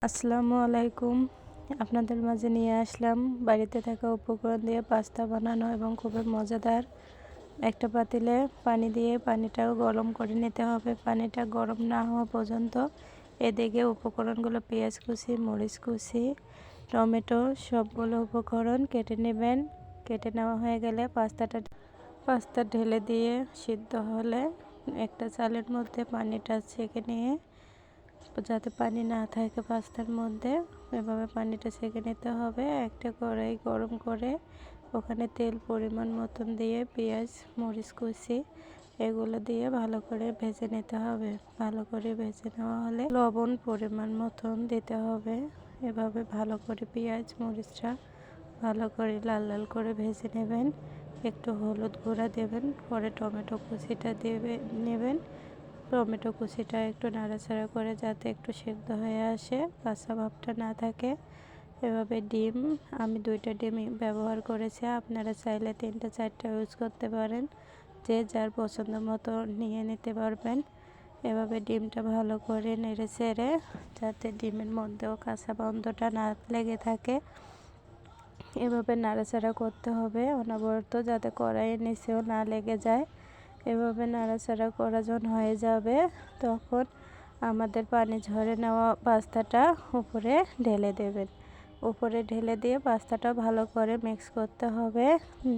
আসসালামু আলাইকুম। আপনাদের মাঝে নিয়ে আসলাম বাড়িতে থাকা উপকরণ দিয়ে পাস্তা বানানো এবং খুবই মজাদার। একটা পাতিলে পানি দিয়ে পানিটাও গরম করে নিতে হবে। পানিটা গরম না হওয়া পর্যন্ত এদিকে উপকরণগুলো পেঁয়াজ কুচি, মরিচ কুচি, টমেটো সবগুলো উপকরণ কেটে নেবেন। কেটে নেওয়া হয়ে গেলে পাস্তা ঢেলে দিয়ে সিদ্ধ হলে একটা চালের মধ্যে পানিটা ছেঁকে নিয়ে, যাতে পানি না থাকে পাস্তার মধ্যে, এভাবে পানিটা ছেঁকে নিতে হবে। একটা কড়াই গরম করে ওখানে তেল পরিমাণ মতন দিয়ে পেঁয়াজ, মরিচ কুচি এগুলো দিয়ে ভালো করে ভেজে নিতে হবে। ভালো করে ভেজে নেওয়া হলে লবণ পরিমাণ মতন দিতে হবে। এভাবে ভালো করে পেঁয়াজ মরিচটা ভালো করে লাল লাল করে ভেজে নেবেন। একটু হলুদ গুঁড়া দেবেন, পরে টমেটো কুচিটা নেবেন। টমেটো কুচিটা একটু নাড়াচাড়া করে যাতে একটু সেদ্ধ হয়ে আসে, কাঁচা ভাবটা না থাকে। এভাবে ডিম, আমি 2টা ডিম ব্যবহার করেছি, আপনারা চাইলে 3টা 4টা ইউজ করতে পারেন, যে যার পছন্দ মতো নিয়ে নিতে পারবেন। এভাবে ডিমটা ভালো করে নেড়ে চেড়ে, যাতে ডিমের মধ্যেও কাঁচা গন্ধটা না লেগে থাকে, এভাবে নাড়াচাড়া করতে হবে অনবরত, যাতে কড়াইয়ের নিচেও না লেগে যায়। এভাবে নাড়াচাড়া করা যখন হয়ে যাবে, তখন আমাদের পানি ঝরে নেওয়া পাস্তাটা উপরে ঢেলে দেবেন। উপরে ঢেলে দিয়ে পাস্তাটা ভালো করে মিক্স করতে হবে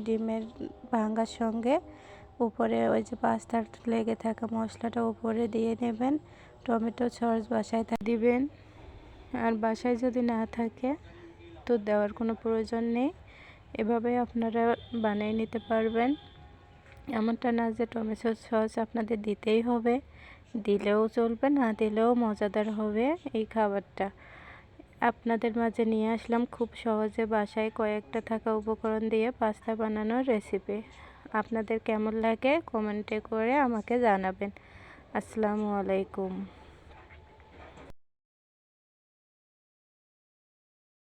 ডিমের ভাঙার সঙ্গে। উপরে ওই যে পাস্তার লেগে থাকা মশলাটা উপরে দিয়ে নেবেন। টমেটো সস বাসায় দিবেন, আর বাসায় যদি না থাকে তো দেওয়ার কোনো প্রয়োজন নেই। এভাবে আপনারা বানিয়ে নিতে পারবেন। এমনটা না যে টমেটো সস আপনাদের দিতেই হবে, দিলেও চলবে, না দিলেও মজাদার হবে এই খাবারটা। আপনাদের মাঝে নিয়ে আসলাম খুব সহজে বাসায় কয়েকটা থাকা উপকরণ দিয়ে পাস্তা বানানোর রেসিপি। আপনাদের কেমন লাগে কমেন্টে করে আমাকে জানাবেন। আসসালামু আলাইকুম।